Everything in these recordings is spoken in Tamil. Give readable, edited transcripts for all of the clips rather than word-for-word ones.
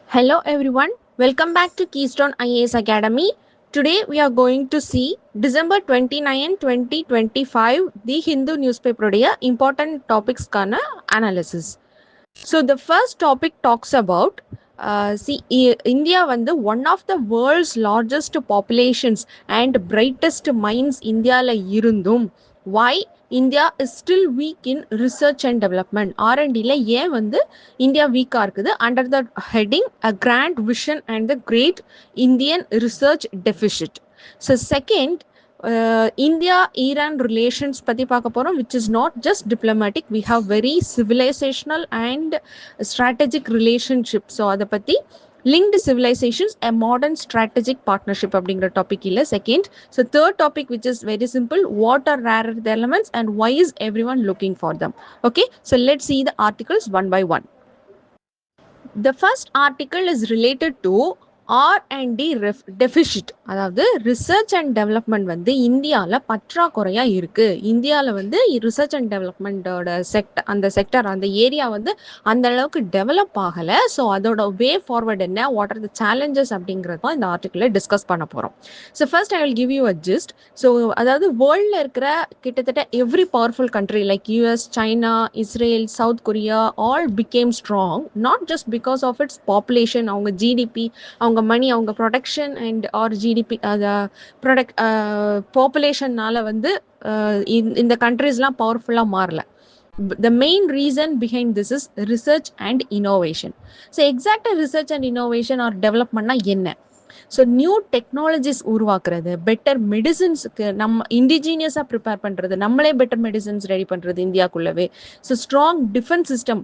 Hello everyone, welcome back to Keystone IAS Academy. Today we are going to see December 29, 2025, The Hindu newspaper important topics kana analysis. So the first topic talks about India வந்து one of the world's largest populations and brightest minds இந்தியால இருந்தும் why India is still weak in research and development R&Dல ஏன் வந்து இந்தியா வீக்கா இருக்குது under the heading a grand vision and the great Indian research deficit. So second, India Iran relations பத்தி பார்க்க போறோம், which is not just diplomatic, we have very civilizational and strategic relationship. So அதை பத்தி linked civilizations a modern strategic partnership அப்படிங்கிற டாபிக் இல்ல second. So third topic, which is very simple, what are rare earth elements and why is everyone looking for them. Okay, so let's see the articles one by one. The first article is related to R&D deficit. அதாவது ரிசர்ச் அண்ட் டெவலப்மெண்ட் வந்து இந்தியாவில் பற்றாக்குறையாக இருக்குது. இந்தியாவில் வந்து ரிசர்ச் அண்ட் டெவலப்மெண்ட்டோட அந்த செக்டர் அந்த ஏரியா வந்து அந்த அளவுக்கு டெவலப் ஆகலை. ஸோ அதோட வே ஃபார்வர்ட் என்ன, வாட் ஆர் த சேலஞ்சஸ் அப்படிங்கிறது தான் இந்த ஆர்டிக்கிளில் டிஸ்கஸ் பண்ண போகிறோம். So first I will give you a gist. So அதாவது வேர்ல்டில் இருக்கிற கிட்டத்தட்ட every powerful country like US, China, Israel, South Korea all become strong not just because of its population, அவங்க ஜிடிபி, அவங்க மணி, அவங்க production and or GDP product பாப்புலேஷன்னால வந்து இந்த கண்ட்ரீஸ்லாம் பவர்ஃபுல்லாக மாறல. The main reason behind this is research and innovation. So exact research and innovation or development என்ன? ஸோ நியூ டெக்னாலஜிஸ் உருவாக்குறது, பெட்டர் மெடிசன்ஸுக்கு நம்ம இண்டிஜீனியஸாக ப்ரிப்பேர் பண்ணுறது, நம்மளே பெட்டர் மெடிசன்ஸ் ரெடி பண்ணுறது இந்தியாக்குள்ளவே. ஸோ ஸ்ட்ராங் டிஃபென்ஸ் சிஸ்டம்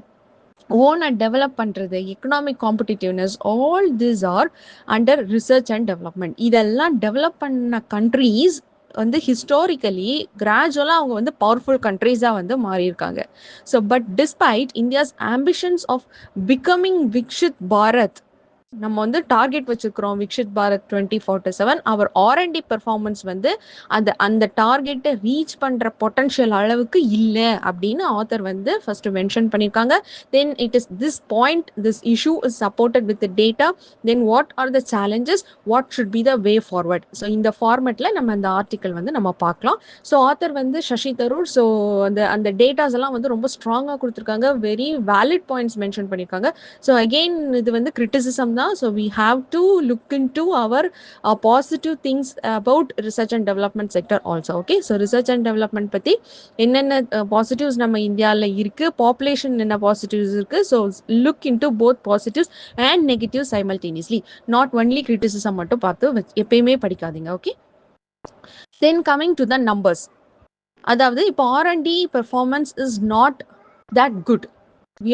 ஓனை டெவலப் பண்ணுறது, economic competitiveness, all this are under research and development. இதெல்லாம் டெவலப் பண்ண கண்ட்ரீஸ் வந்து ஹிஸ்டாரிக்கலி கிராஜுவலாக அவங்க வந்து பவர்ஃபுல் கண்ட்ரீஸாக வந்து மாறியிருக்காங்க. So but despite India's ambitions of becoming Viksit Bharat, நம்ம வந்து டார்கெட் வச்சிருக்கிறோம் விக்ஷித் பாரத் 2047, அவர் R&D பெர்ஃபார்மன்ஸ் வந்து அந்த டார்கெட்டை ரீச் பண்ணுற பொட்டன்ஷியல் அளவுக்கு இல்லை அப்படின்னு ஆத்தர் வந்து ஃபர்ஸ்ட் மென்ஷன் பண்ணியிருக்காங்க. Then it is this point, this issue is supported with data. Then what are the challenges, what should be the way forward. So இந்த ஃபார்மேட்டில் நம்ம அந்த ஆர்டிக்கல் வந்து நம்ம பார்க்கலாம். ஸோ ஆத்தர் வந்து சசி தரூர். ஸோ அந்த டேட்டாஸ் எல்லாம் வந்து ரொம்ப ஸ்ட்ராங்காக கொடுத்துருக்காங்க, வெரி வேலிட் பாயிண்ட்ஸ் மென்ஷன் பண்ணியிருக்காங்க. ஸோ அகெயின் இது வந்து கிரிட்டிசிசம் தான். So we have to look into our positive things about research and development sector also. Okay, so research and development பத்தி என்னென்ன positives நம்ம இந்தியாவில் இருக்கு, population என்ன positives இருக்கு. So look into both positives and negatives simultaneously, not only criticism மட்டும் பார்த்து எப்பயுமே படிக்காதீங்க. Okay, then coming to the numbers, அதாவது இப்போ R&D performance is not that good. We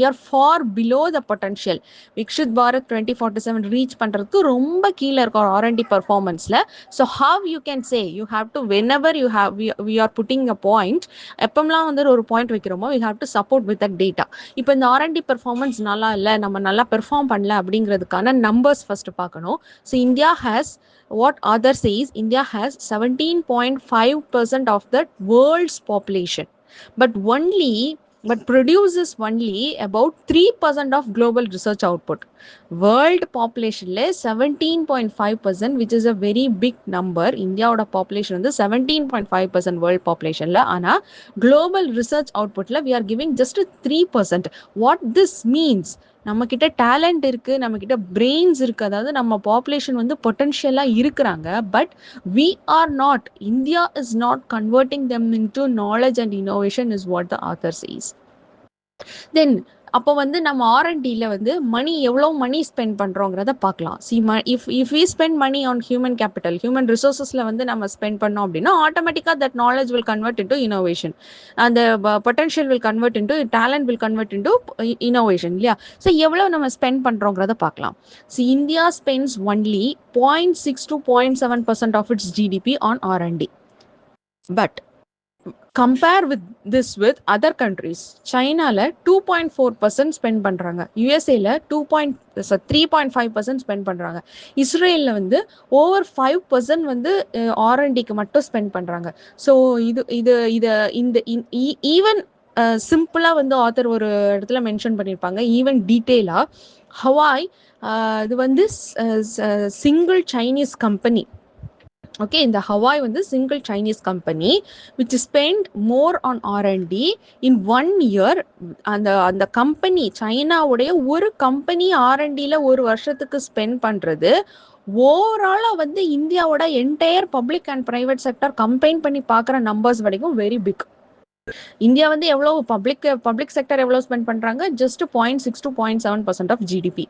are far below the potential. Vikshit Bharat 2047 reach பண்றதுக்கு ரொம்ப கீழே இருக்கும் R&D performanceல. So how you can say, you have to, whenever you have we are putting a point, எப்பம்லாம் வந்து ஒரு பாயிண்ட் வைக்கிறோமோ we have to support with that data. இப்போ இந்த R&D performance நல்லா இல்லை, நம்ம நல்லா பெர்ஃபார்ம் பண்ணல அப்படிங்கிறதுக்கான நம்பர்ஸ் ஃபர்ஸ்ட் பார்க்கணும். So India has, what other says, India has 17.5% of the world's population, but produces only about 3% of global research output. World population 17.5%, which is a very big number. India oda population வந்து 17.5% world population la, ஆனா global research output la we are giving just 3%. What this means, நம்ம கிட்ட டேலண்ட் இருக்கு, நம்ம கிட்ட பிரெயின்ஸ் இருக்கு, அதாவது நம்ம பாப்புலேஷன் வந்து பொட்டன்ஷியலா இருக்கிறாங்க, but we are not, India is not converting them into knowledge and innovation is what the author says. தென் அப்போ வந்து நம்ம R&Dல வந்து மணி, எவ்வளோ மணி ஸ்பெண்ட் பண்ணுறோங்கிறத பார்க்கலாம். If we spend money on human capital, human ரிசோர்ஸஸில் வந்து நம்ம ஸ்பெண்ட் பண்ணோம் அப்படின்னா ஆட்டோமேட்டிக்காக that knowledge will convert into innovation, அந்த potential will convert into talent, will convert into innovation இல்லையா. ஸோ எவ்வளோ நம்ம ஸ்பெண்ட் பண்ணுறோங்கிறத பார்க்கலாம். So India spends only 0.6 to 0.7% of its GDP on R&D. But compare with this with other countries. Chinaல 2.4% ஸ்பெண்ட் பண்றாங்க, யூஎஸ்ஏல 3.5% ஸ்பெண்ட் பண்றாங்க, இஸ்ரேல்ல வந்து ஓவர் 5% வந்து R&Dக்கு மட்டும் ஸ்பெண்ட் பண்றாங்க. ஸோ இந்த ஈவன் சிம்பிளா வந்து ஆத்தர் ஒரு இடத்துல மென்ஷன் பண்ணியிருப்பாங்க, ஈவன் டீட்டெயிலா ஹவாய் இது வந்து சிங்கிள் சைனீஸ் கம்பெனி. ஓகே, இந்த ஹவாய் வந்து single Chinese company which spend more on R&D in 1 year. அந்த கம்பெனி, சைனாவுடைய ஒரு கம்பெனி R&Dல ஒரு வருஷத்துக்கு ஸ்பெண்ட் பண்ணுறது ஓவராலாக வந்து இந்தியாவோட entire public and private sector combine பண்ணி பார்க்குற நம்பர்ஸ் வரைக்கும் வெரி பிக். இந்தியா வந்து எவ்வளோ பப்ளிக் செக்டர் எவ்வளோ ஸ்பெண்ட் பண்ணுறாங்க, just 0.6 to 0.7% of GDP.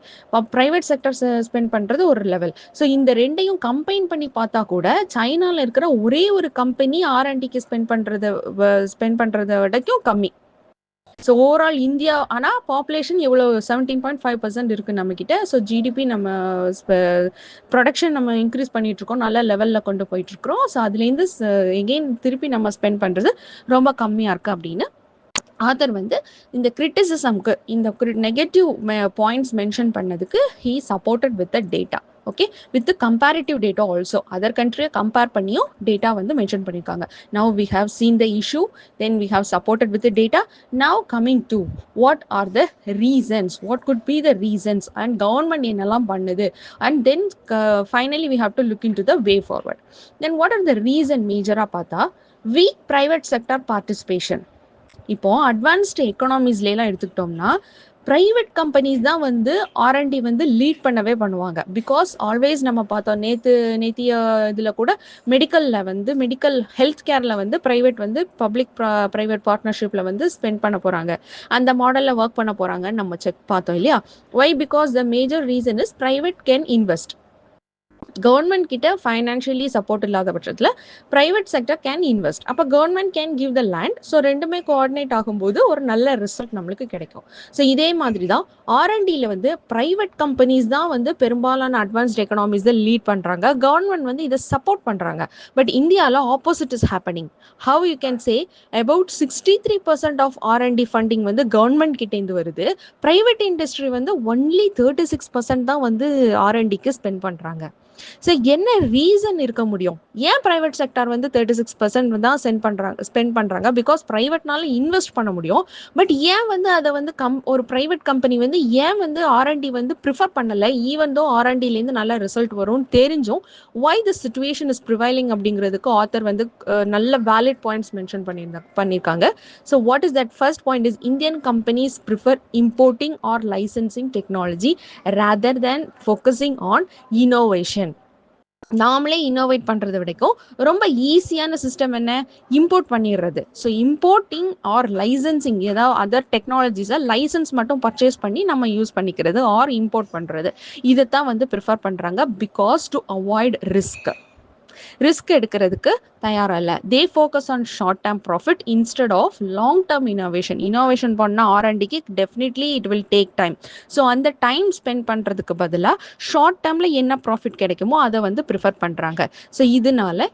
Private sector spend பண்ணுறது ஒரு லெவல். ஸோ இந்த ரெண்டையும் கம்பைன் பண்ணி பார்த்தா கூட சைனாவில் இருக்கிற ஒரே ஒரு கம்பெனி R&Dக்கு ஸ்பெண்ட் பண்ணுறத வரைக்கும் கம்மி. ஸோ ஓவரால் இந்தியா, ஆனால் பாப்புலேஷன் எவ்வளோ 17.5% இருக்குது நம்மக்கிட்ட. ஸோ ஜிடிபி நம்ம ப்ரொடக்ஷன் நம்ம இன்க்ரீஸ் பண்ணிகிட்ருக்கோம், நல்ல லெவலில் கொண்டு போயிட்டுருக்குறோம். ஸோ அதுலேருந்து எகெயின் திருப்பி நம்ம ஸ்பெண்ட் பண்ணுறது ரொம்ப கம்மியாக இருக்குது அப்படின்னு ஆத்தர் வந்து இந்த கிரிட்டிசிசம்க்கு, இந்த நெகட்டிவ் பாயிண்ட்ஸ் மென்ஷன் பண்ணதுக்கு he supported with the data. Okay, with comparative data also, other கண்ட்ரியை கம்பேர் பண்ணியும் டேட்டா வந்து மென்ஷன் பண்ணியிருக்காங்க. Now we have seen the issue, then we have supported with data. Now coming to what are the reasons, what could be the reasons and government என்னெல்லாம் பண்ணுது, and then finally we have to look into the way forward. Then what are the reason மேஜராக பார்த்தா, வீக் ப்ரைவேட் செக்டர் பார்ட்டிசிபேஷன். இப்போ அட்வான்ஸ்டு எக்கனாமிஸ்லாம் எடுத்துக்கிட்டோம்னா ப்ரைவேட் கம்பெனிஸ் தான் வந்து R&D வந்து லீட் பண்ணவே பண்ணுவாங்க. பிகாஸ் ஆல்வேஸ் நம்ம பார்த்தோம், நேத்திய இதில் கூட மெடிக்கல் ஹெல்த் கேரில் வந்து ப்ரைவேட் வந்து பப்ளிக் ப்ரைவேட் பார்ட்னர்ஷிப்பில் வந்து ஸ்பெண்ட் பண்ண போகிறாங்க, அந்த மாடலில் ஒர்க் பண்ண போகிறாங்கன்னு நம்ம பார்த்தோம் இல்லையா. Why? Because the major reason is private can invest. Government கிட்ட ஃபைனான்ஷியலி சப்போர்ட் இல்லாத பட்சத்தில் ப்ரைவேட் செக்டர் கேன் இன்வெஸ்ட். அப்போ government can give the land. So ரெண்டுமே கோஆர்டினேட் ஆகும்போது ஒரு நல்ல ரிசல்ட் நம்மளுக்கு கிடைக்கும். ஸோ இதே மாதிரி தான் R&Dல வந்து ப்ரைவேட் கம்பெனிஸ் தான் வந்து பெரும்பாலான அட்வான்ஸ்ட் எக்கனாமிஸ் லீட் பண்ணுறாங்க, கவர்மெண்ட் வந்து இதை சப்போர்ட் பண்ணுறாங்க. பட் இந்தியாவில் opposite is happening. How you can say about 63% of R&D funding வந்து கவர்மெண்ட் கிட்டேருந்து வருது, ப்ரைவேட் இண்டஸ்ட்ரி வந்து ஒன்லி 36% தான் வந்து R&Dக்கு ஸ்பெண்ட் பண்ணுறாங்க. ஸோ என்ன ரீசன் இருக்க முடியும்? ஏன் ப்ரைவேட் செக்டார் வந்து 36% தான் ஸ்பெண்ட் பண்ணுறாங்க? பிகாஸ் ப்ரைவேட்னால இன்வெஸ்ட் பண்ண முடியும். பட் ஏன் வந்து அதை வந்து ஒரு ப்ரைவேட் கம்பெனி வந்து ஏன் வந்து R&D வந்து ப்ரிஃபர் பண்ணலை, ஈவன் தோ R&Dலேருந்து நல்ல ரிசல்ட் வரும்னு தெரிஞ்சும் why the situation is prevailing அப்படிங்கிறதுக்கு ஆத்தர் வந்து நல்ல வேலிட் பாயிண்ட்ஸ் மென்ஷன் பண்ணியிருக்காங்க. So what is that? First point is Indian companies prefer importing or licensing technology rather than focusing on innovation. நாமளே இன்னோவேட் பண்ணுறத விடைக்கும் ரொம்ப ஈஸியான சிஸ்டம் என்ன? இம்போர்ட் பண்ணிடுறது. ஸோ இம்போர்ட்டிங் ஆர் லைசன்சிங், ஏதாவது அதர் டெக்னாலஜிஸை லைசன்ஸ் மட்டும் பர்ச்சேஸ் பண்ணி நம்ம யூஸ் பண்ணிக்கிறது ஆர் இம்போர்ட் பண்ணுறது, இதைத்தான் வந்து ப்ரிஃபர் பண்ணுறாங்க. பிகாஸ் டு அவாய்ட் ரிஸ்க் எடுக்கிறதுக்கு தயாராக இல்லை. They focus on short term profit instead of long term innovation பண்ணால் R&Dக்கு definitely it will take time. So அந்த டைம் ஸ்பெண்ட் பண்ணுறதுக்கு பதிலாக ஷார்ட் டேர்மில் என்ன ப்ராஃபிட் கிடைக்குமோ அதை வந்து ப்ரிஃபர் பண்ணுறாங்க. ஸோ இதனால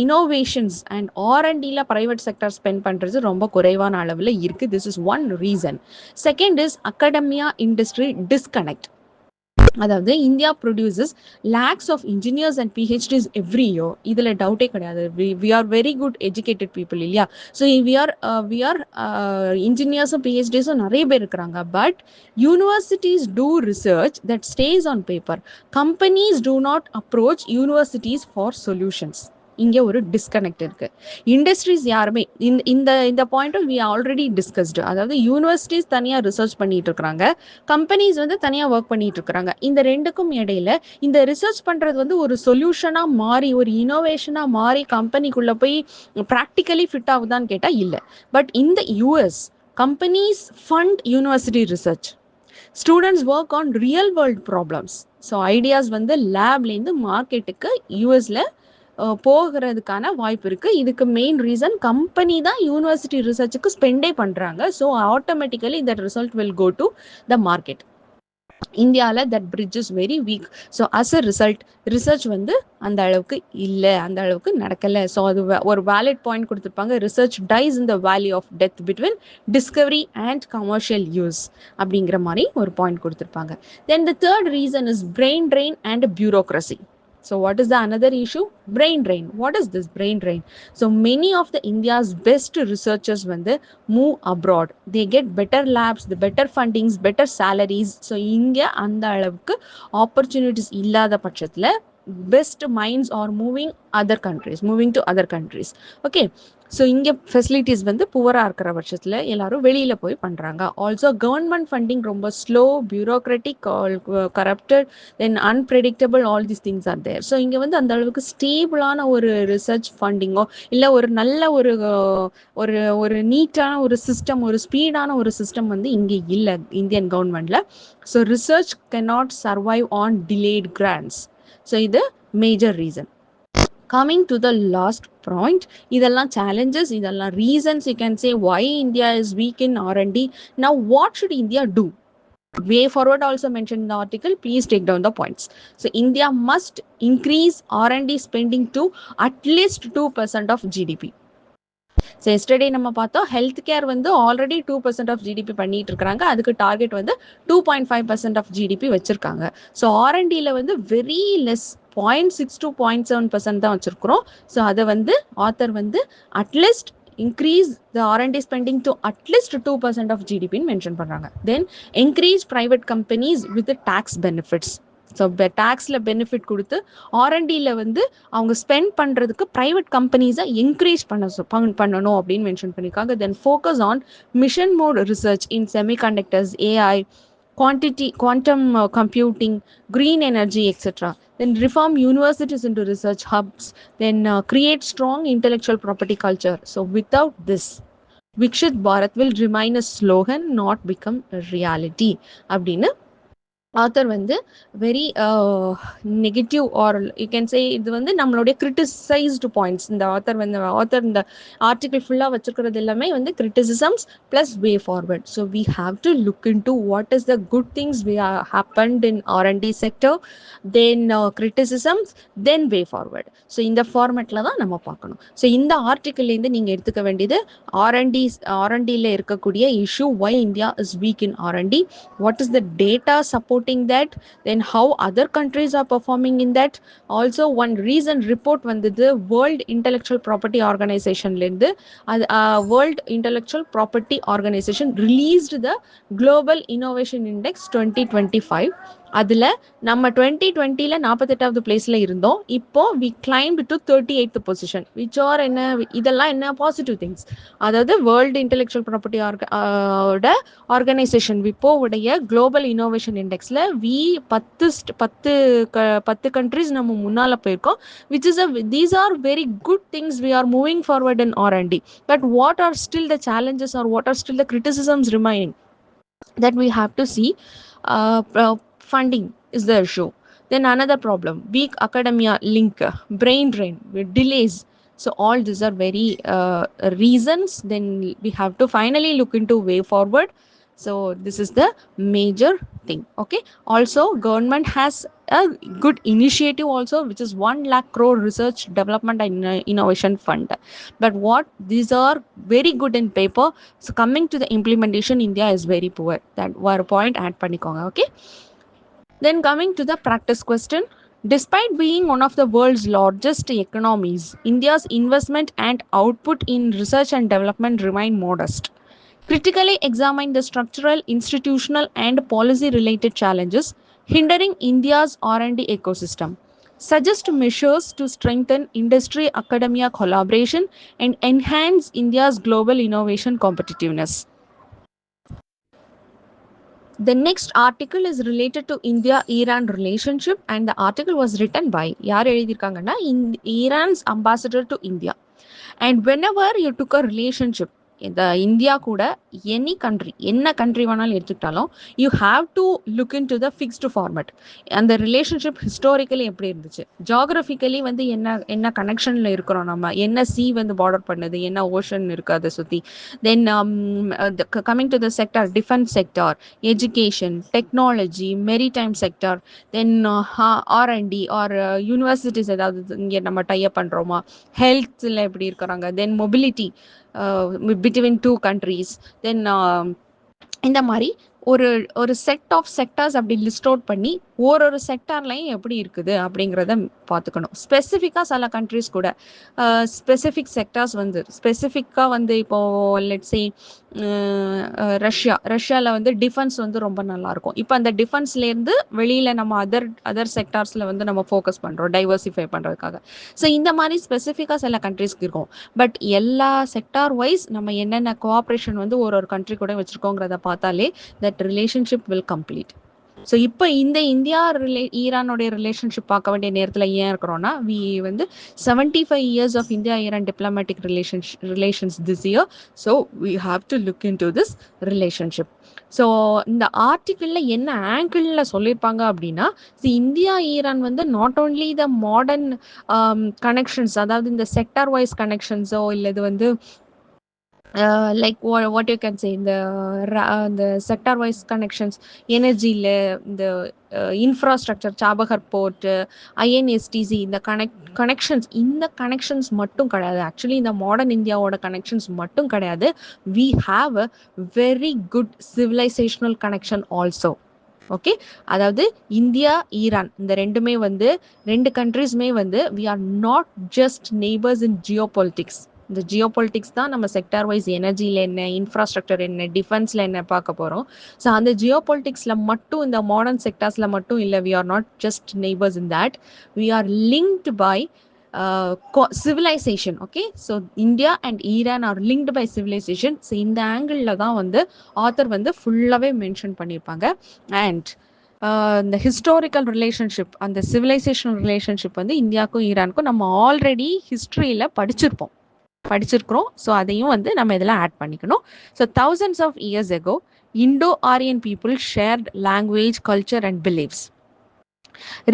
இனோவேஷன்ஸ் அண்ட் R&Dல ப்ரைவேட் செக்டர் ஸ்பெண்ட் பண்ணுறது ரொம்ப குறைவான அளவில் இருக்குது. This is one reason. Second is academia industry disconnect. அதாவது India produces lakhs of engineers and PhDs every year. இதில் டவுட்டே கிடையாது. We are very good educated people இல்லையா. ஸோ வி ஆர் இன்ஜினியர்ஸும் PhDஸும் நிறைய பேர் இருக்கிறாங்க. But universities do research that stays on paper. Companies do not approach universities for solutions. இங்கே ஒரு டிஸ்கனெக்ட் இருக்குது. இண்டஸ்ட்ரீஸ் யாருமே இந்த பாயிண்ட்டும் வி ஆல்ரெடி டிஸ்கஸ்டு. அதாவது யூனிவர்சிட்டிஸ் தனியாக ரிசர்ச் பண்ணிட்டு இருக்கிறாங்க, கம்பெனிஸ் வந்து தனியாக ஒர்க் பண்ணிட்டு இருக்கிறாங்க. இந்த ரெண்டுக்கும் இடையில இந்த ரிசர்ச் பண்ணுறது வந்து ஒரு சொல்யூஷனாக மாறி, ஒரு இனோவேஷனாக மாறி கம்பெனிக்குள்ளே போய் ப்ராக்டிக்கலி ஃபிட் ஆகுதான்னு கேட்டால் இல்லை. பட் இந்த US companies fund university research, students work on real world problems. So ideas வந்து லேப்லேருந்து மார்க்கெட்டுக்கு யூஎஸில் போகிறதுக்கான வாய்ப்பு இருக்குது. இதுக்கு மெயின் ரீசன் கம்பெனி தான் யூனிவர்சிட்டி ரிசர்ச்சுக்கு ஸ்பெண்டே பண்ணுறாங்க. So automatically that result will go to the market. இந்தியாவில் that bridge is very weak. So as a research வந்து அந்த அளவுக்கு இல்லை, அந்த அளவுக்கு நடக்கலை. ஸோ அது ஒரு வேலிட் பாயிண்ட் கொடுத்துருப்பாங்க. Research dies in the valley of death between discovery and commercial use அப்படிங்கிற மாதிரி ஒரு பாயிண்ட் கொடுத்துருப்பாங்க. Then the third reason is brain drain and bureaucracy. So what is the another issue? Brain drain. What is this brain drain? So many of the India's best researchers வந்து move abroad. They get better labs, the better fundings, better salaries. So இங்க அந்த அளவுக்கு opportunities இல்லாத பட்சத்துல best minds are moving to other countries. Okay. So இங்கே ஃபெசிலிட்டிஸ் வந்து புவராக இருக்கிற பட்சத்தில் எல்லாரும் வெளியில் போய் பண்ணுறாங்க. ஆல்சோ கவர்மெண்ட் ஃபண்டிங் ரொம்ப slow, bureaucratic, corrupted, then unpredictable, all these things are there. So இங்கே வந்து அந்த அளவுக்கு ஸ்டேபிளான ஒரு ரிசர்ச் ஃபண்டிங்கோ இல்லை ஒரு நல்ல ஒரு ஒரு ஒரு நீட்டான ஒரு சிஸ்டம், ஒரு ஸ்பீடான ஒரு சிஸ்டம் வந்து இங்கே இல்லை இந்தியன் கவர்மெண்ட்டில். So research cannot survive on delayed grants. So இது major reason. Coming to the last point, இதெல்லாம் challenges, இதெல்லாம் reasons you can say why India is weak in R&D. Now what should India do? Way forward also mentioned in the article. Please take down the points. So India must increase R&D spending to at least 2% of GDP. So yesterday நம்ம பார்த்தோம் ஹெல்த் கேர் வந்து ஆல்ரெடி 2% ஆஃப் ஜிடிபி பண்ணிட்டு இருக்காங்க. அதுக்கு டார்கெட் வந்து 2.5% ஆஃப் ஜிடிபி வச்சிருக்காங்க. ஸோ ஆர்என்டியில் வந்து வெரி லெஸ் 0.6 to 0.7% தான் வச்சிருக்கிறோம். ஸோ அதை வந்து ஆத்தர் வந்து at least increase the R&D spending to at least 2% of GDP ன்னு மென்ஷன் பண்ணுறாங்க. Then encourage private companies with the tax benefits. So டேக்ஸில் பெனிஃபிட் கொடுத்து ஆர்என்டியில் வந்து அவங்க ஸ்பெண்ட் பண்ணுறதுக்கு ப்ரைவேட் கம்பெனிஸை என்கரேஜ் பண்ணணும் அப்படின்னு மென்ஷன் பண்ணியிருக்காங்க. Then focus on mission mode research in semiconductors, AI, quantum computing, green energy, etc. Then reform universities into research hubs. Then create strong intellectual property culture. So without this, Vikshit Bharat will remain a slogan, not become a reality. அப்படின்னு ஆத்தர் வந்து very negative or you can say இது வந்து நம்மளுடைய கிரிட்டிசைஸ்டு பாயிண்ட்ஸ். இந்த ஆத்தர் இந்த ஆர்டிகிள் ஃபுல்லாக வச்சுருக்கிறது எல்லாமே வந்து criticisms plus way forward. So we have to look into what is the good things we happened in R and D sector, then criticisms, then way forward. So இந்த ஃபார்மேட்டில் தான் நம்ம பார்க்கணும். ஸோ இந்த ஆர்டிக்கிள்லேருந்து நீங்கள் எடுத்துக்க வேண்டியது ஆர்என்டியில் இருக்கக்கூடிய issue, why India is weak in R and D, what is the data support that, then how other countries are performing in that. Also one recent report வந்தது World Intellectual Property Organization லேருந்து. World Intellectual Property Organization released the Global Innovation Index 2025. அதில் நம்ம 2020ல 48வது பிளேஸில் இருந்தோம். இப்போ we climbed to 38th position. Which are என்ன, இதெல்லாம் என்ன பாசிட்டிவ் திங்ஸ். அதாவது வேர்ல்டு இன்டெலெக்சுவல் ப்ராப்பர்ட்டி ஆர்கனைசேஷன் விப்போவுடைய குளோபல் இனோவேஷன் இண்டெக்ஸில் பத்து கண்ட்ரிஸ் நம்ம முன்னால் போயிருக்கோம். Which is these are very good things. We are moving forward in R and D. But what are still the challenges are what are still the criticisms remaining that we have to see. Funding is the issue. Then another problem, weak academia link, brain drain, delays. So all these are very reasons. Then we have to finally look into way forward. So this is the major thing. Okay. Also government has a good initiative also, which is 1 lakh crore research development and innovation fund. But what these are very good in paper. So coming to the implementation, India is very poor. That one point add பண்ணிக்கோங்க. Okay. Then coming to the practice question. Despite being one of the world's largest economies, India's investment and output in research and development remain modest. Critically examine the structural, institutional, and policy-related challenges hindering India's R&D ecosystem. Suggest measures to strengthen industry-academia collaboration and enhance India's global innovation competitiveness. The next article is related to India-Iran relationship, and the article was written by யார் எழுதியிருக்காங்கன்னா Iran's ambassador to India. And whenever you took a relationship, இந்த இந்தியா கூட எனி கண்ட்ரி, என்ன கண்ட்ரி வேணாலும் எடுத்துக்கிட்டாலும் you have to look into the fixed format. அந்த ரிலேஷன்ஷிப் ஹிஸ்டாரிக்கலி எப்படி இருந்துச்சு, ஜாகிரபிக்கலி வந்து என்ன கனெக்ஷனில் இருக்கிறோம், நம்ம என்ன சி வந்து பார்டர் பண்ணுது, என்ன ஓஷன் இருக்குது அதை சுற்றி. Then coming to the sector, defence sector, education, technology, maritime sector, then R and D or universities ஏதாவது இங்கே நம்ம டைப் பண்ணுறோமா, ஹெல்த்தில் எப்படி இருக்கிறாங்க, then mobility between two countries. Then இந்த மாதிரி ஒரு ஒரு செட் ஆஃப் செக்டார்ஸ் அப்படி லிஸ்ட் அவுட் பண்ணி ஒரு செக்டார்லையும் எப்படி இருக்குது அப்படிங்கிறத பார்த்துக்கணும். ஸ்பெசிஃபிக்காக சில கண்ட்ரிஸ் கூட ஸ்பெசிஃபிக் செக்டார்ஸ் வந்து ஸ்பெசிஃபிக்காக வந்து இப்போது லெட்ஸே ரஷ்யாவில் வந்து டிஃபென்ஸ் வந்து ரொம்ப நல்லாயிருக்கும். இப்போ அந்த டிஃபென்ஸ்லேருந்து வெளியில் நம்ம அதர் செக்டார்ஸில் வந்து நம்ம ஃபோக்கஸ் பண்ணுறோம் டைவர்சிஃபை பண்ணுறதுக்காக. ஸோ இந்த மாதிரி ஸ்பெசிஃபிக்காக சில கண்ட்ரிஸ்க்கு இருக்கும். பட் எல்லா செக்டார் வைஸ் நம்ம என்னென்ன கோஆப்ரேஷன் வந்து ஒரு கண்ட்ரி கூட வச்சுருக்கோங்கிறத பார்த்தாலே that relationship will complete. So இப்போ இந்த ஈரானுடைய ரிலேஷன்ஷிப் பார்க்க வேண்டிய நேரத்தில் ஏன் இருக்கிறோன்னா, வி வந்து 75 years of India Iran diplomatic relations this year. So we have to look into this relationship. So இந்த ஆர்டிக்கிளில் என்ன ஆங்கிளில் சொல்லியிருப்பாங்க அப்படின்னா, இந்தியா ஈரான் வந்து not only the modern connections, அதாவது இந்த செக்டார் வைஸ் கனெக்ஷன்ஸோ இல்லை இது வந்து like what you can say the sector wise connections, energy the infrastructure, Chabahar port, INSTC, the connections in the connections mattum kadayadu. Actually in the modern India oda connections mattum kadayadu, we have a very good civilizational connection also. Okay, அதாவது இந்தியா ஈரான் இந்த ரெண்டுமே வந்து ரெண்டு கண்ட்ரீஸ்மே வந்து we are not just neighbors in geopolitics. இந்த ஜியோபாலிட்டிக்ஸ் தான் நம்ம செக்டார் வைஸ் எனர்ஜியில் என்ன, இன்ஃப்ராஸ்ட்ரக்சர் என்ன, டிஃபென்ஸில் என்ன பார்க்க போகிறோம். ஸோ அந்த ஜியோபாலிட்டிக்ஸில் மட்டும் இந்த மாடர்ன் செக்டார்ஸில் மட்டும் இல்லை, we are not just neighbours in that, we are linked by civilization. Okay, so India and Iran are linked by civilization. So இந்த ஆங்கிளில் தான் வந்து ஆத்தர் வந்து ஃபுல்லாகவே மென்ஷன் பண்ணியிருப்பாங்க. அண்ட் இந்த ஹிஸ்டாரிக்கல் ரிலேஷன்ஷிப், அந்த சிவிலைசேஷன் ரிலேஷன்ஷிப் வந்து இந்தியாவுக்கும் ஈரானுக்கும் நம்ம ஆல்ரெடி ஹிஸ்ட்ரியில் படிச்சிருக்கிறோம். ஸோ அதையும் வந்து நம்ம இதில் ஆட் பண்ணிக்கணும். So thousands of years ago Indo-Aryan people shared language, culture and beliefs.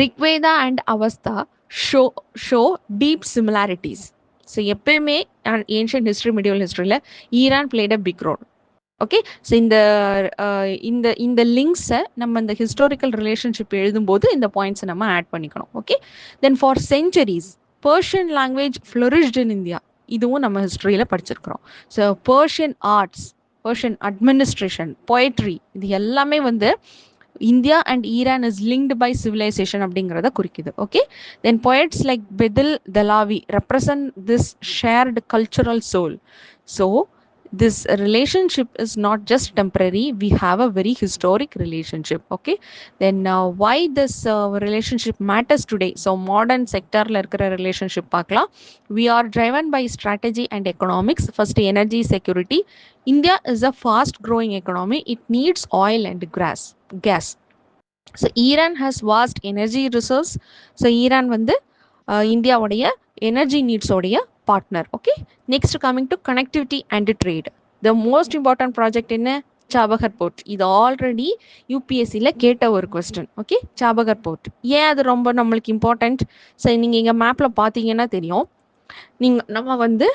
Rigveda and Avastha show deep similarities. So எப்பயுமே ஏன்ஷியன்ட் ஹிஸ்ட்ரி, மிடிவல் ஹிஸ்ட்ரியில் Iran played a big role. Okay, so இந்த லிங்க்ஸை நம்ம இந்த ஹிஸ்டாரிக்கல் ரிலேஷன்ஷிப் எழுதும்போது இந்த பாயிண்ட்ஸை நம்ம ஆட் பண்ணிக்கணும். Okay, then for centuries Persian language flourished in India. இதுவும் நம்ம ஹிஸ்ட்ரியில் படிச்சிருக்கிறோம். So Persian arts, Persian administration, poetry, இது எல்லாமே வந்து India and Iran is linked by civilisation அப்படிங்கிறத குறிக்குது. Okay, then poets like Bedil Dalawi represent this shared cultural soul. So this relationship is not just temporary, we have a very historic relationship. Okay, then why this relationship matters today. So modern sector la irukra relationship paakalam. We are driven by strategy and economics. First, energy security. India is a fast growing economy, it needs oil and gas. So Iran has vast energy resource. So Iran வந்து இந்தியாவுடைய எனர்ஜி நீட்ஸோடைய partner. Okay, next coming to connectivity and trade. The most important project என்ன? சாபகர் போர்ட். இது ஆல்ரெடி யூபிஎஸ்சியில் கேட்ட ஒரு கொஸ்டின். ஓகே, சாபகர் போர்ட் ஏன் அது ரொம்ப நம்மளுக்கு இம்பார்ட்டன்ட்? சரி, நீங்கள் இங்கே மேப்பில் பார்த்தீங்கன்னா தெரியும். நம்ம வந்து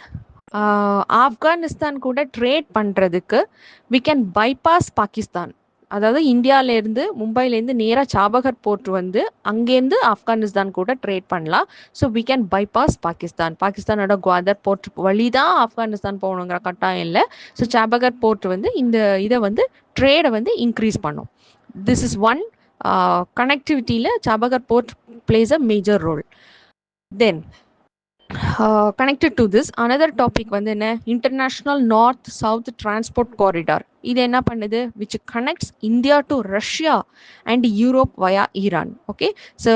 ஆப்கானிஸ்தான் கூட ட்ரேட் பண்ணுறதுக்கு வி கேன் பைபாஸ் பாகிஸ்தான். அதாவது இந்தியாவிலேருந்து மும்பைலேருந்து நேராக சாபகர் போர்ட் வந்து அங்கேருந்து ஆப்கானிஸ்தான் கூட ட்ரேட் பண்ணலாம். ஸோ வி கேன் பைபாஸ் பாகிஸ்தானோட குவாதர் போர்ட் வழி தான் ஆப்கானிஸ்தான் போகணுங்கிற கட்டாயம் இல்லை. ஸோ சாபகர் போர்ட் வந்து இந்த இதை வந்து ட்ரேடை வந்து இன்க்ரீஸ் பண்ணும். திஸ் இஸ் ஒன் கனெக்டிவிட்டியில் Chabahar port plays a major role. Then connected to this another topic வந்து என்ன? International north south transport corridor. இது என்ன பண்ணுது? which connects India to Russia and Europe via Iran. Okay, so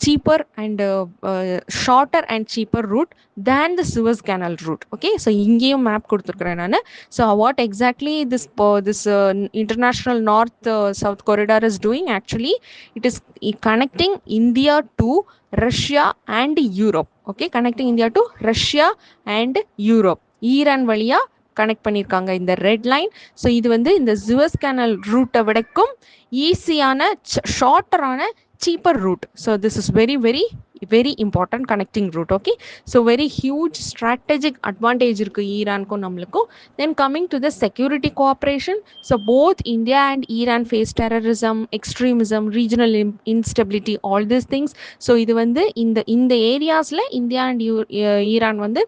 cheaper and shorter and cheaper route than the Suez Canal route. Okay, so இங்கேயும் மேப் கொடுத்துருக்குறேன் நான். So what exactly this international north south corridor is doing? Actually it is connecting India to Russia and Europe. Okay, connecting India to Russia and Europe. Iran வழியா கனெக்ட் பண்ணியிருக்காங்க இந்த ரெட் லைன். ஸோ இது வந்து இந்த சுவஸ் கேனல் ரூட்டை விடக்கும் ஈஸியான ஷார்ட்டரான cheaper route. So this is very very very important connecting route. Okay, so very huge strategic advantage இருக்குது ஈரானுக்கும் நம்மளுக்கும். Then coming to the security cooperation. So both India and Iran face terrorism, extremism, regional instability, all these things. So இது வந்து இந்த ஏரியாஸில் இந்தியா அண்ட் ஈரான் வந்து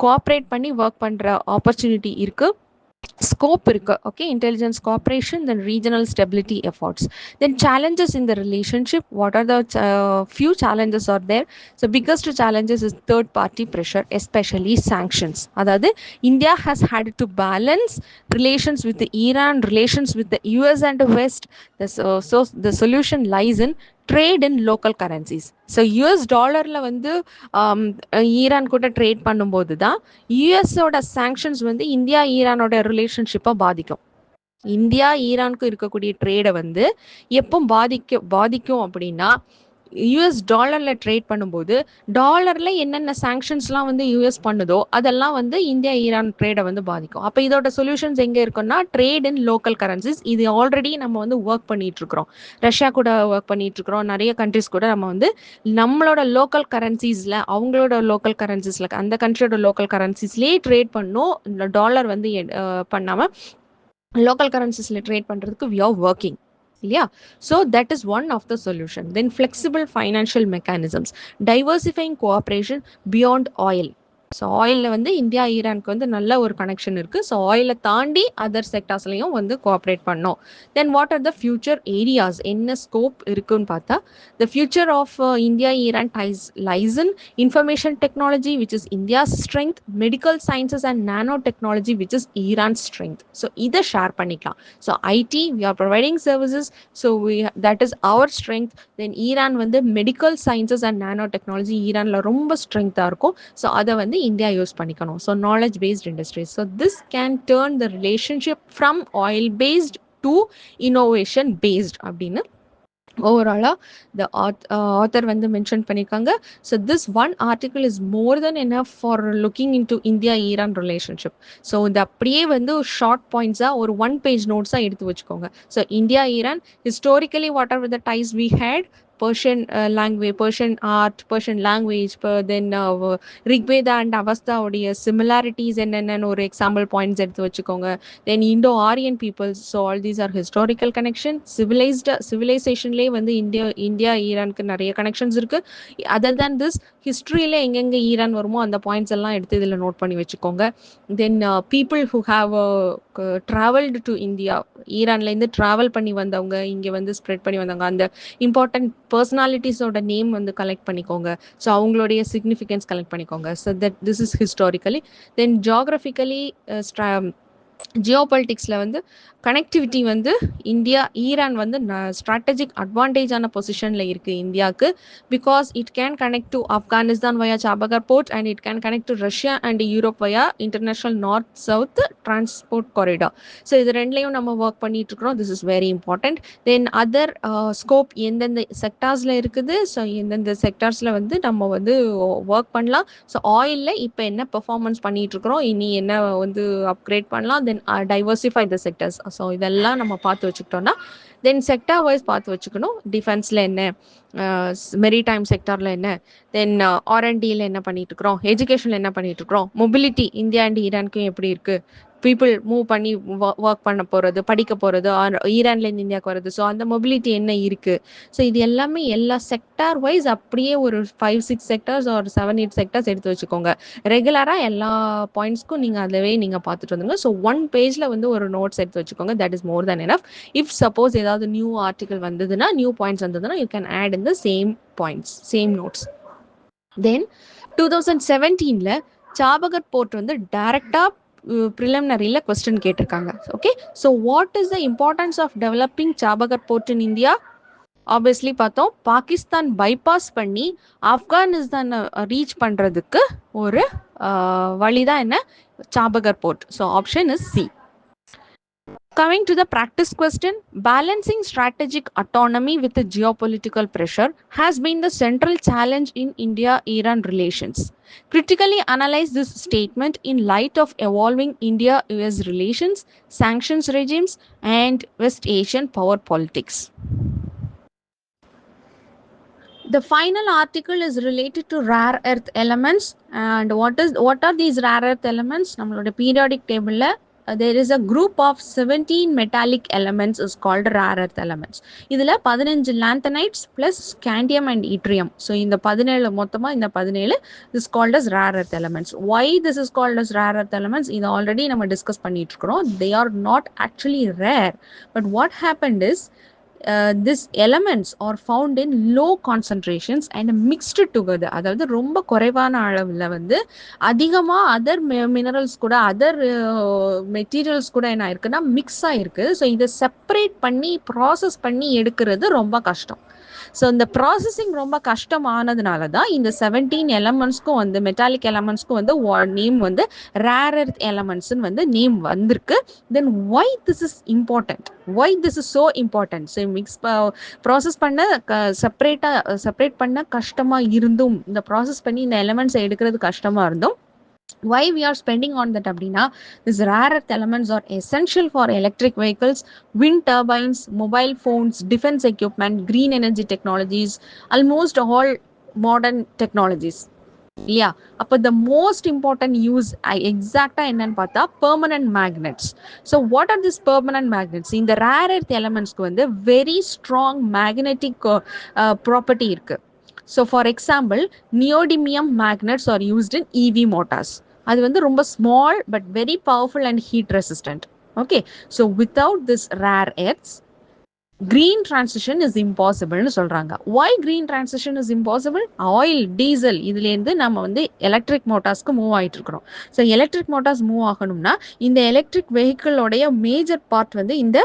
கோஆப்ரேட் பண்ணி ஒர்க் பண்ணுற ஆப்பர்ச்சுனிட்டி இருக்குது. scope irukku, okay, intelligence cooperation, then regional stability efforts. Then challenges in the relationship, what are the few challenges are there? So biggest challenges is third party pressure, especially sanctions. Adhaadu India has had to balance relations with the Iran, relations with the US and the West. So the solution lies in trade in local currencies. So US டாலர்ல வந்து ஈரான் கூட ட்ரேட் பண்ணும்போது தான் யூஎஸோட சாங்ஷன்ஸ் வந்து இந்தியா ஈரானோட ரிலேஷன்ஷிப்பை பாதிக்கும். இந்தியா ஈரானுக்கும் இருக்கக்கூடிய ட்ரேடை வந்து எப்போ பாதிக்கும் அப்படின்னா, யூஎஸ் டாலரில் ட்ரேட் பண்ணும்போது டாலரில் என்னென்ன சாங்ஷன்ஸ்லாம் வந்து யூஎஸ் பண்ணுதோ அதெல்லாம் வந்து இந்தியா ஈரான் ட்ரேடை வந்து பாதிக்கும். அப்போ இதோட சொல்யூஷன்ஸ் எங்கே இருக்குன்னா, ட்ரேட் இன் லோக்கல் கரன்சிஸ். இது ஆல்ரெடி நம்ம வந்து ஒர்க் பண்ணிட்டு இருக்கிறோம். ரஷ்யா கூட ஒர்க் பண்ணிட்டு இருக்கிறோம். நிறைய கண்ட்ரிஸ் கூட நம்ம வந்து நம்மளோட லோக்கல் கரன்சிஸில், அவங்களோட லோக்கல் கரன்சிஸில், அந்த கண்ட்ரியோட லோக்கல் கரன்சிஸ்லேயே ட்ரேட் பண்ணோம். டாலர் வந்து பண்ணாமல் லோக்கல் கரன்சிஸில் ட்ரேட் பண்ணுறதுக்கு வி ஆர் ஒர்க்கிங் இல்லையா? So that is one of the solution. Then flexible financial mechanisms, diversifying cooperation beyond oil. So ஆயிலில் வந்து இந்தியா ஈரானுக்கு வந்து நல்ல ஒரு கனெக்ஷன் இருக்குது. ஸோ ஆயிலை தாண்டி அதர் செக்டார்ஸ்லையும் வந்து கோஆப்ரேட் பண்ணோம். Then what are the future areas, என்ன ஸ்கோப் இருக்குன்னு பார்த்தா, the future of India Iran ties lies in information technology, which is India's strength, medical sciences and nanotechnology, which is Iran's strength. So either share panikla. So IT, we are providing services, so that is our strength. Then Iran வந்து medical sciences and nanotechnology Iranல ரொம்ப strength-ஆ இருக்கும். So அதை வந்து India யூஸ் பண்ணிக்கணும். So knowledge based industries. So this can turn the relationship from oil based to innovation based அப்படின்னு ஓவராலாக த ஆத்தர் வந்து மென்ஷன் பண்ணியிருக்காங்க. So this one article is more than enough for looking in to India Iran relationship. So இது அப்படியே வந்து ஷார்ட் பாயிண்ட்ஸாக ஒரு 1 பேஜ் நோட்ஸாக எடுத்து வச்சுக்கோங்க. So India Iran historically what are the ties we had, Persian language, Persian art, Persian language, then Rigveda and Avastha உடைய similarities என்னென்னு ஒரு எக்ஸாம்பிள் பாயிண்ட்ஸ் எடுத்து வச்சுக்கோங்க. Then Indo Aryan peoples, so all these are historical connection. சிவிலைசேஷன்லேயே வந்து இந்தியா ஈரானுக்கு நிறைய கனெக்ஷன்ஸ் இருக்குது. அதர் தேன் திஸ் ஹிஸ்ட்ரியில் எங்கெங்கே ஈரான் வருமோ அந்த பாயிண்ட்ஸ் எல்லாம் எடுத்து இதில் நோட் பண்ணி வச்சுக்கோங்க. Then people who have travelled to India, ஈரான்லேருந்து ட்ராவல் பண்ணி வந்தவங்க, இங்கே வந்து ஸ்ப்ரெட் பண்ணி வந்தவங்க, அந்த இம்பார்ட்டன்ட் பர்சனாலிட்டிஸோட நேம் வந்து கலெக்ட் பண்ணிக்கோங்க. ஸோ அவங்களுடைய சிக்னிஃபிகன்ஸ் கலெக்ட் பண்ணிக்கோங்க. So that this is historically. Then geographically ஜியோபாலிட்டிக்ஸில் வந்து கனெக்டிவிட்டி வந்து இந்தியா ஈரான் வந்து ஸ்ட்ராட்டஜிக் அட்வான்டேஜான பொசிஷனில் இருக்குது இந்தியாவுக்கு. Because it can connect to Afghanistan via Chabahar port and it can connect to Russia and Europe via international north south transport corridor. So இது ரெண்டுலையும் நம்ம ஒர்க் பண்ணிட்டு இருக்கிறோம். This is very important. Then other scope எந்தெந்த செக்டார்ஸில் இருக்குது, ஸோ எந்தெந்த செக்டார்ஸில் வந்து நம்ம வந்து ஒர்க் பண்ணலாம். ஸோ ஆயிலில் இப்போ என்ன பெர்ஃபார்மன்ஸ் பண்ணிட்டு இருக்கிறோம், இனி என்ன வந்து அப்கிரேட் பண்ணலாம், தென் டைவர்சிஃபை த செக்டர்ஸ். ஸோ இதெல்லாம் நம்ம பார்த்து வச்சுக்கிட்டோம்னா, தென் செக்டார் வைஸ் பார்த்து வச்சுக்கணும். டிஃபென்ஸில் என்ன, மெரிடைம் செக்டாரில் என்ன, தென் ஆர்என்டியில் என்ன பண்ணிட்டு இருக்கிறோம், எஜுகேஷனில் என்ன பண்ணிட்டு இருக்கிறோம், மொபிலிட்டி இந்தியா அண்ட் ஈரானுக்கும் எப்படி இருக்குது, பீப்புள் மூவ் பண்ணி ஒர்க் பண்ண போகிறது, படிக்க போகிறது, ஈரான்லேருந்து இந்தியாவுக்கு வர்றது, ஸோ அந்த மொபிலிட்டி என்ன இருக்குது. ஸோ இது எல்லாமே எல்லா செக்டார் வைஸ் அப்படியே ஒரு 5-6 செக்டார்ஸ் ஒரு 7-8 செக்டார்ஸ் எடுத்து வச்சுக்கோங்க. ரெகுலராக எல்லா பாயிண்ட்ஸ்க்கும் நீங்கள் அதவே நீங்கள் பார்த்துட்டு வந்துங்க. ஸோ 1 பேஜில் வந்து ஒரு நோட்ஸ் எடுத்து வச்சுக்கோங்க. That is more than enough. If suppose ஏதாவது நியூ ஆர்டிகல் வந்ததுன்னா, நியூ பாயிண்ட்ஸ் வந்ததுன்னா, you can add in the same points, same notes. Then 2017 Chabahar port வந்து டைரக்டாக ப்ரிலிமினரியில் கொஸ்டின் கேட்டிருக்காங்க. Okay, so what is the importance of developing Chabahar port in India? Obviously பார்த்தோம், பாகிஸ்தான் பைபாஸ் பண்ணி ஆப்கானிஸ்தான் ரீச் பண்ணுறதுக்கு ஒரு வழிதான் என்ன, Chabahar port. So option is C. Coming to the practice question, balancing strategic autonomy with the geopolitical pressure has been the central challenge in India-Iran relations. Critically analyze this statement in light of evolving India-US relations, sanctions regimes, and West Asian power politics. The final article is related to rare earth elements, and what are these rare earth elements? நம்மளோட periodic table there is a group of 17 metallic elements is called rare earth elements. இதில் 15 lanthanides plus scandium and yttrium. So இந்த 17 மொத்தமாக இந்த 17 is called as rare earth elements. Why this is called as rare earth elements? இது ஆல்ரெடி நம்ம டிஸ்கஸ் பண்ணிட்டு இருக்கிறோம். They are not actually rare, but what happened is these elements are found in low concentrations and mixed together. அதாவது ரொம்ப குறைவான அளவில் வந்து அதிகமாக அதர் மினரல்ஸ் கூட அதர் மெட்டீரியல்ஸ் கூட என்ன இருக்குன்னா மிக்ஸ் ஆகிருக்கு. ஸோ இதை செப்பரேட் பண்ணி ப்ராசஸ் பண்ணி எடுக்கிறது ரொம்ப கஷ்டம். ஸோ இந்த ப்ராசஸிங் ரொம்ப கஷ்டமானதுனால தான் இந்த 17 எலமெண்ட்ஸ்க்கும் வந்து மெட்டாலிக் எலமெண்ட்ஸ்க்கும் வந்து நேம் வந்து ரேர் எர்த் எலமெண்ட்ஸ்ன்னு வந்து நேம் வந்திருக்கு. Then why this is important, why this is so important. So mix process பண்ண செப்பரேட் பண்ண கஷ்டமாக இருந்தும், இந்த ப்ராசஸ் பண்ணி இந்த எலமெண்ட்ஸை எடுக்கிறது கஷ்டமாக இருந்தும், why we are spending on that அப்படின்னா, these rare earth elements are essential for electric vehicles, wind turbines, mobile phones, defense equipment, green energy technologies, almost all modern technologies. இல்லையா? அப்போ the most important use எக்ஸாக்டா என்னன்னு பார்த்தா permanent magnets. So what are these permanent magnets? இந்த rare earth elementsக்கு வந்து very strong magnetic property இருக்கு. So for example, neodymium magnets are used in EV motors. அது வந்து ரொம்ப small but very powerful and heat resistant. Okay, so without this rare earths, green transition is impossible னு சொல்றாங்க. Why green transition is impossible? Oil, diesel இதுலேருந்து நம்ம வந்து எலக்ட்ரிக் மோட்டார்ஸ்க்கு மூவ் ஆகிட்டு இருக்கிறோம். ஸோ எலக்ட்ரிக் மோட்டார்ஸ் மூவ் ஆகணும்னா இந்த எலக்ட்ரிக் வெஹிக்கிளோடைய மேஜர் பார்ட் வந்து இந்த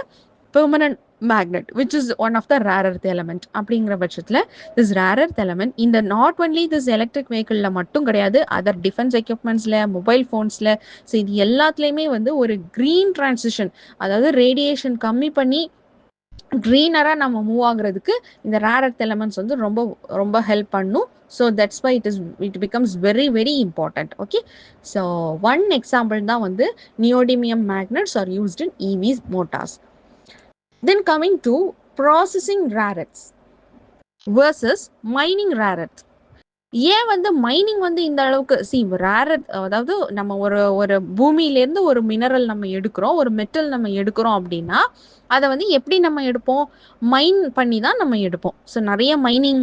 permanent magnet, which is one of the rare earth element. அப்படிங்கிற பட்சத்தில் this rare earth element இந்த not only this electric vehicle மட்டும் கிடையாது, அதர் டிஃபென்ஸ் எக்யூப்மெண்ட்ஸில், மொபைல் ஃபோன்ஸில், ஸோ இது எல்லாத்துலேயுமே வந்து ஒரு green transition, அதாவது ரேடியேஷன் கம்மி பண்ணி க்ரீனராக நம்ம மூவ் ஆகுறதுக்கு இந்த ரேர் எர்த் எலமெண்ட்ஸ் வந்து ரொம்ப ரொம்ப ஹெல்ப் பண்ணும். So that's why it becomes very very important. Okay, so one example தான் வந்து neodymium magnets are used in EVs motors. Then coming to processing rare earths versus mining rare earth. ஏன் வந்து மைனிங் வந்து இந்த அளவுக்கு ரேர் எர்த், அதாவது நம்ம ஒரு பூமியிலேருந்து ஒரு மினரல் நம்ம எடுக்கிறோம், ஒரு மெட்டல் நம்ம எடுக்கிறோம் அப்படின்னா அதை வந்து எப்படி நம்ம எடுப்போம்? மைன் பண்ணி தான் நம்ம எடுப்போம். ஸோ நிறைய மைனிங்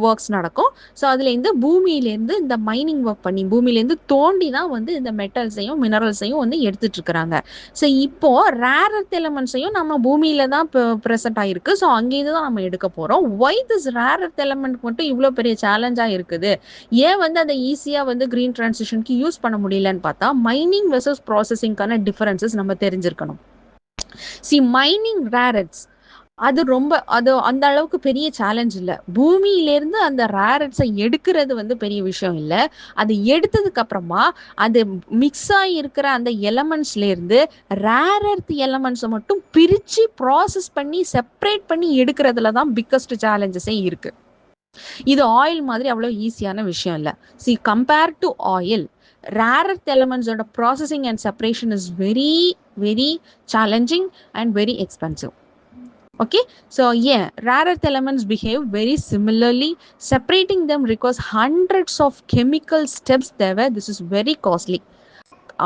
ஒர்க்ஸ் நடக்கும். ஸோ அதுலேருந்து பூமியிலேருந்து இந்த மைனிங் ஒர்க் பண்ணி பூமியிலேருந்து தோண்டி தான் வந்து இந்த மெட்டல்ஸையும் மினரல்ஸையும் வந்து எடுத்துட்டு இருக்கிறாங்க. ஸோ இப்போ ரேர் எர்த் எலமெண்ட்ஸையும் நம்ம பூமியில தான் ப்ரெசென்ட் ஆகிருக்கு. ஸோ அங்கேருந்து தான் நம்ம எடுக்க போகிறோம். Why this rare earth element மட்டும் இவ்வளோ பெரிய சேலஞ்சாக இருக்குது? ஏன் வந்து அதை ஈஸியாக வந்து க்ரீன் டிரான்சிஷனுக்கு யூஸ் பண்ண முடியலன்னு பார்த்தா மைனிங் வெர்சஸ் ப்ராசஸிங்கான டிஃபரன்சஸ் நம்ம தெரிஞ்சிருக்கணும். மைனிங் ரேர் எர்த்ஸ் அது அந்த அளவுக்கு பெரிய சேலஞ்ச் இல்லை. பூமியிலேருந்து அந்த ரேர் எர்த்ஸை எடுக்கிறது வந்து பெரிய விஷயம் இல்லை. அது எடுத்ததுக்கு அப்புறமா அது மிக்ஸ் ஆகி இருக்கிற அந்த எலமெண்ட்ஸ்லேருந்து ரேர் எர்த் எலமெண்ட்ஸை மட்டும் பிரித்து ப்ராசஸ் பண்ணி செப்பரேட் பண்ணி எடுக்கிறதுல தான் பிக்கஸ்ட் சேலஞ்சஸே இருக்கு. இது ஆயில் மாதிரி அவ்வளோ ஈஸியான விஷயம் இல்லை. Compare to oil, rare earth elements of processing and separation is very very challenging and very expensive. Okay, so yeah, rare earth elements behave very similarly. Separating them requires hundreds of chemical steps there. This is very costly.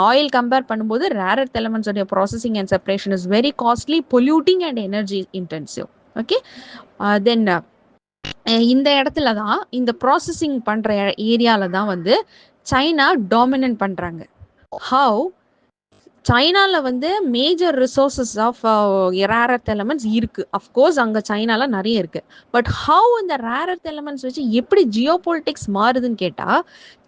Oil compare பண்ணும்போது ரேர் எர்த் எலமெண்ட்ஸ் உடைய processing and separation is very costly, polluting and energy intensive. Okay, then இந்த இடத்துல தான் இந்த ப்ராசஸிங் பண்ணுற ஏரியாவில் தான் வந்து சைனா டாமினன்ட் பண்ணுறாங்க. ஹவ் சைனாவில் வந்து major resources of rare earth elements இருக்குது. அஃப்கோர்ஸ் அங்கே சைனாவில் நிறைய இருக்குது. பட் ஹவ் இந்த ரேர் எர்த் எலமெண்ட்ஸ் வச்சு எப்படி ஜியோ பொலிட்டிக்ஸ் மாறுதுன்னு கேட்டால்,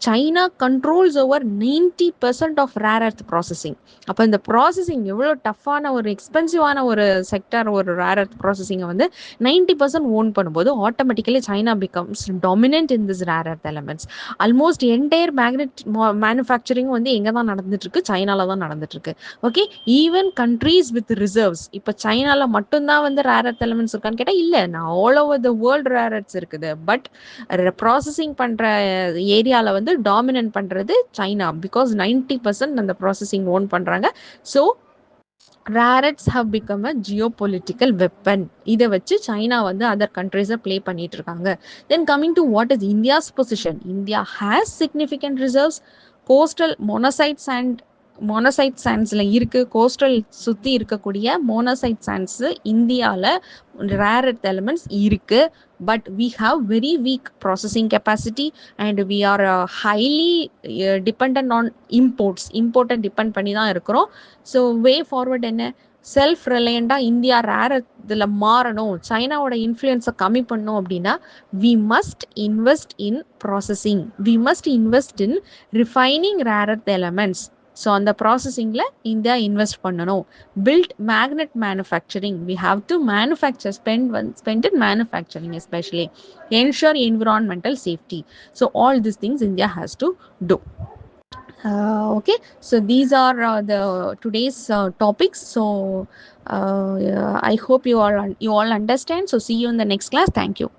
China controls over 90% of rare earth processing. அப்போ இந்த ப்ராசஸிங் எவ்வளோ டஃப்பான ஒரு எக்ஸ்பென்சிவான ஒரு செக்டர், ஒரு ரேர் எர்த் ப்ராசஸிங்கை வந்து 90% ஓன் பண்ணும்போது automatically China becomes dominant in this rare earth elements. Almost entire manufacturing வந்து எங்கே தான் நடந்துட்டு இருக்கு? சைனாவில் தான் நடந்துட்டு இருக்கு. Okay, even countries with reserves, இப்போ சைனால மட்டும்தான் வந்து ரேர் எர்த் எலமெண்ட்ஸ் இருக்கான்னு கேட்டால் இல்லை, நான் all over the world rare earths இருக்குது. பட் ப்ராசஸிங் பண்ணுற ஏரியாவில் வந்து டாமினன்ட் பண்ணுறது சைனா, பிகாஸ் 90% அந்த ப்ராசஸிங் ஓன் பண்ணுறாங்க. So rare earths have become a geopolitical weapon. இதை வச்சு சைனா வந்து அதர் கண்ட்ரீஸை ப்ளே பண்ணிட்டு இருக்காங்க. Then coming to what is India's position. India has significant reserves, coastal monazites and monazite சாண்ட்ஸில் இருக்குது. கோஸ்டல் சுற்றி இருக்கக்கூடிய மோனோசைட் சாண்ட்ஸு இந்தியாவில் ரேர் எர்த் எலிமெண்ட்ஸ் இருக்குது. But we have very weak processing capacity and we are highly dependent on இம்போர்ட்டை டிபெண்ட் பண்ணி தான் இருக்கிறோம். ஸோ வே ஃபார்வர்ட் என்ன, செல்ஃப் ரிலையண்டாக இந்தியா ரேர் இதில் மாறணும், சைனாவோட இன்ஃப்ளூயன்ஸை கம்மி பண்ணணும் அப்படின்னா we must invest in processing, we must invest in refining rare earth elements. So அந்த ப்ராசஸிங்கில் இந்தியா இன்வெஸ்ட் பண்ணணும். Build magnet manufacturing, we have to manufacture, spend in manufacturing especially, ensure environmental safety. So all these things India has to do. Okay, so these are the today's topics. So I hope you all understand. So see you in the next class. Thank you.